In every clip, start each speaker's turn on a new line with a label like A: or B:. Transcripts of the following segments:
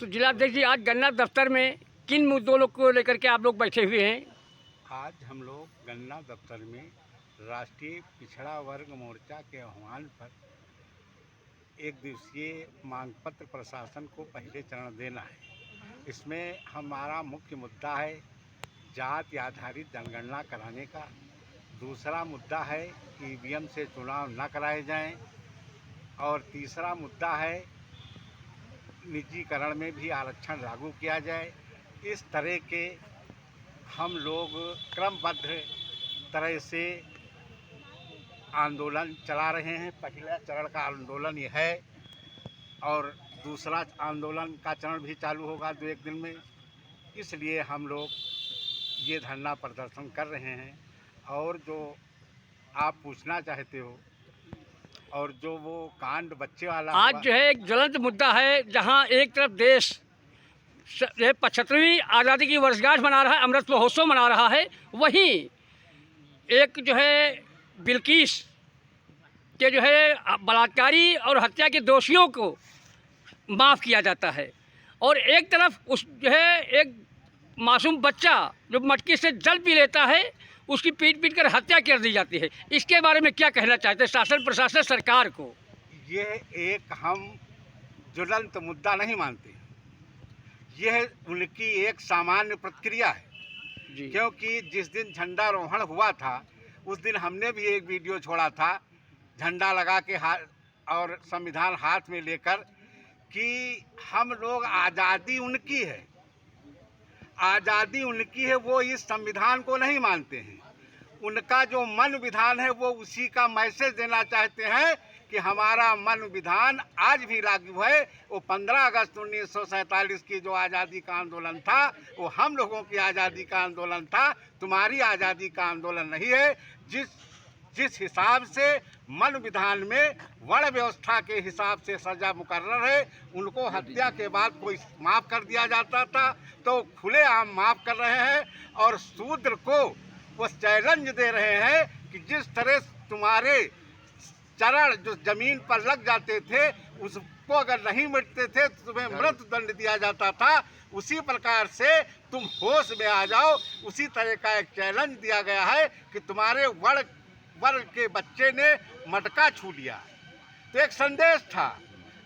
A: तो जिलाध्यक्ष जी, आज गन्ना दफ्तर में किन मुद्दों को लेकर के आप लोग बैठे हुए हैं?
B: आज हम लोग गन्ना दफ्तर में राष्ट्रीय पिछड़ा वर्ग मोर्चा के आह्वान पर एक दिवसीय मांग पत्र प्रशासन को पहले चरण देना है। इसमें हमारा मुख्य मुद्दा है जाति आधारित जनगणना कराने का। दूसरा मुद्दा है ईवीएम से चुनाव न कराए जाएं, और तीसरा मुद्दा है निजीकरण में भी आरक्षण लागू किया जाए। इस तरह के हम लोग क्रमबद्ध तरह से आंदोलन चला रहे हैं। पहला चरण का आंदोलन ये है और दूसरा आंदोलन का चरण भी चालू होगा 2-1 दिन में। इसलिए हम लोग ये धरना प्रदर्शन कर रहे हैं। और जो आप पूछना चाहते हो और जो वो कांड बच्चे वाला
A: आज जो है एक ज्वलंत मुद्दा है, जहां एक तरफ देश 75वीं आज़ादी की वर्षगांठ मना रहा है, अमृत महोत्सव मना रहा है, वहीं एक जो है बिल्किस के जो है बलात्कारी और हत्या के दोषियों को माफ़ किया जाता है, और एक तरफ उस जो है एक मासूम बच्चा जो मटकी से जल पी लेता है, उसकी पीट पीट कर हत्या कर दी जाती है। इसके बारे में क्या कहना चाहते हैं शासन प्रशासन सरकार को?
B: ये एक हम ज्वलंत मुद्दा नहीं मानते। यह उनकी एक सामान्य प्रतिक्रिया है
A: जी।
B: क्योंकि जिस दिन झंडारोहण हुआ था उस दिन हमने भी एक वीडियो छोड़ा था, झंडा लगा के हाथ और संविधान हाथ में लेकर, कि हम लोग आज़ादी उनकी है, आज़ादी उनकी है, वो इस संविधान को नहीं मानते हैं। उनका जो मन विधान है वो उसी का मैसेज देना चाहते हैं कि हमारा मन विधान आज भी लागू है। वो 15 अगस्त 1947 की जो आज़ादी का आंदोलन था वो हम लोगों की आज़ादी का आंदोलन था, तुम्हारी आज़ादी का आंदोलन नहीं है। जिस हिसाब से मन विधान में वर्ण व्यवस्था के हिसाब से सज़ा मुकर्रर है, उनको हत्या के बाद कोई माफ़ कर दिया जाता था, तो खुलेआम माफ़ कर रहे हैं। और शूद्र को वो चैलेंज दे रहे हैं कि जिस तरह तुम्हारे चरण जो जमीन पर लग जाते थे उसको अगर नहीं मिटते थे तो तुम्हें मृत्यु दंड दिया जाता था, उसी प्रकार से तुम होश में आ जाओ। उसी तरह का एक चैलेंज दिया गया है कि तुम्हारे वर्ग के बच्चे ने मटका छू लिया, तो एक संदेश था।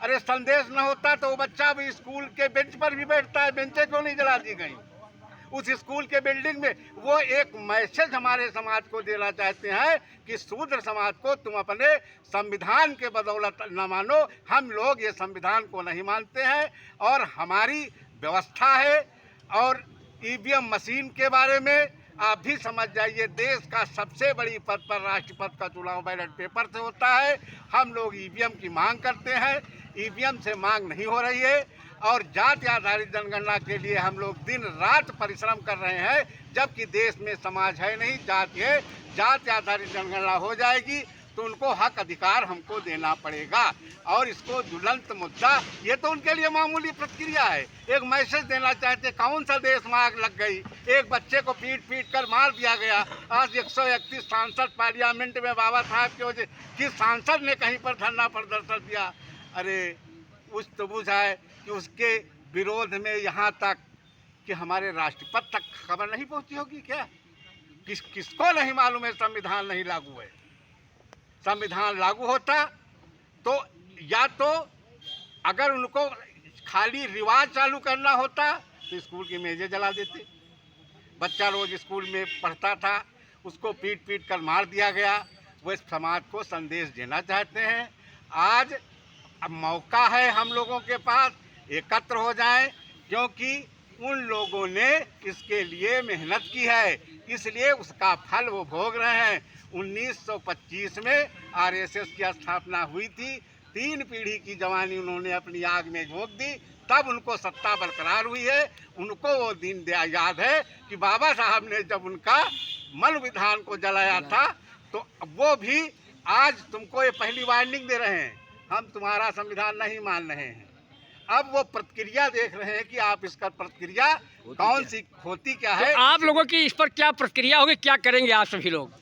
B: अरे संदेश न होता तो वो बच्चा भी स्कूल के बेंच पर भी बैठता है, बेंचें क्यों नहीं जला दी गई उस स्कूल के बिल्डिंग में? वो एक मैसेज हमारे समाज को देना चाहते हैं कि शूद्र समाज को तुम अपने संविधान के बदौलत न मानो। हम लोग ये संविधान को नहीं मानते हैं और हमारी व्यवस्था है। और ईवीएम मशीन के बारे में आप भी समझ जाइए, देश का सबसे बड़ी पद पर राष्ट्रपति का चुनाव बैलेट पेपर से होता है। हम लोग ईवीएम की मांग करते हैं, ईवीएम से मांग नहीं हो रही है। और जाति आधारित जनगणना के लिए हम लोग दिन रात परिश्रम कर रहे हैं, जबकि देश में समाज है नहीं, जाति है। जाति आधारित जनगणना हो जाएगी तो उनको हक अधिकार हमको देना पड़ेगा। और इसको ज्वलंत मुद्दा, ये तो उनके लिए मामूली प्रतिक्रिया है, एक मैसेज देना चाहते। कौन सा देश में आग लग गई? एक बच्चे को पीट पीट कर मार दिया गया। आज 131 सांसद पार्लियामेंट में बाबा साहब की वजह किस सांसद ने कहीं पर धरना प्रदर्शन दिया? अरे कुछ तो बुझाए कि उसके विरोध में यहाँ तक कि हमारे राष्ट्रपति तक खबर नहीं पहुँची होगी क्या? किसको नहीं मालूम है संविधान नहीं लागू है? संविधान लागू होता तो या तो अगर उनको खाली रिवाज चालू करना होता तो स्कूल की मेजें जला देते। बच्चा रोज स्कूल में पढ़ता था, उसको पीट पीट कर मार दिया गया। वो इस समाज को संदेश देना चाहते हैं। आज अब मौका है हम लोगों के पास, एकत्र हो जाएं, क्योंकि उन लोगों ने इसके लिए मेहनत की है, इसलिए उसका फल वो भोग रहे हैं। 1925 में आरएसएस की स्थापना हुई थी, 3 पीढ़ी की जवानी उन्होंने अपनी आग में झोंक दी, तब उनको सत्ता बरकरार हुई है। उनको वो दिन याद है कि बाबा साहब ने जब उनका मन विधान को जलाया था, तो वो भी आज तुमको ये पहली वार्निंग दे रहे हैं, हम तुम्हारा संविधान नहीं मान रहे हैं। अब वो प्रतिक्रिया देख रहे हैं कि आप इसका प्रतिक्रिया कौन सी होती क्या है।
A: तो आप लोगों की इस पर क्या प्रतिक्रिया होगी, क्या करेंगे आप सभी लोग?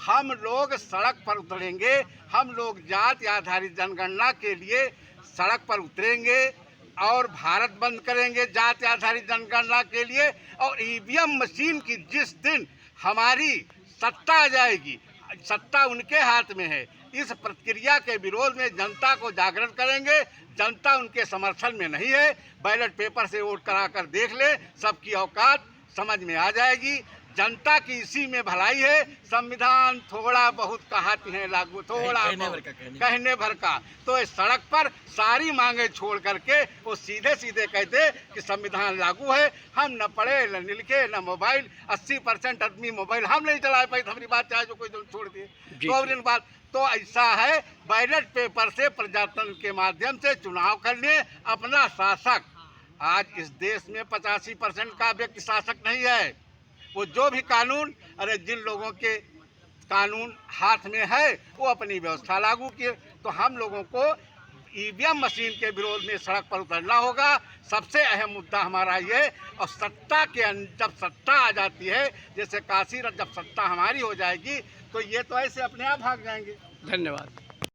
B: हम लोग सड़क पर उतरेंगे, हम लोग जाति आधारित जनगणना के लिए सड़क पर उतरेंगे। और भारत बंद करेंगे जाति आधारित जनगणना के लिए। और ईवीएम मशीन की जिस दिन हमारी सत्ता आ जाएगी, सत्ता उनके हाथ में है, इस प्रक्रिया के विरोध में जनता को जागृत करेंगे। जनता उनके समर्थन में नहीं है। बैलेट पेपर से वोट कराकर देख ले, सबकी औकात समझ में आ जाएगी। जनता की इसी में भलाई है। संविधान थोड़ा बहुत कहती है लागू, थोड़ा कहने भर का। तो इस सड़क पर सारी मांगे छोड़ करके वो सीधे सीधे कहते कि संविधान लागू है। हम न पढ़े न लिखे न मोबाइल, 80% आदमी मोबाइल हम नहीं चला पाए, हमारी बात चाहे जो कोई छोड़ दिए। तो और इन बात तो ऐसा है, बैलेट पेपर से प्रजातंत्र के माध्यम से चुनाव करने अपना शासक। आज इस देश में 85% का व्यक्ति शासक नहीं है। वो जो भी कानून, अरे जिन लोगों के कानून हाथ में है वो अपनी व्यवस्था लागू किए। तो हम लोगों को ईवीएम मशीन के विरोध में सड़क पर उतरना होगा। सबसे अहम मुद्दा हमारा ये। और सत्ता के जब सत्ता आ जाती है, जैसे काशी जब सत्ता हमारी हो जाएगी, तो ये तो ऐसे अपने आप भाग जाएंगे।
A: धन्यवाद।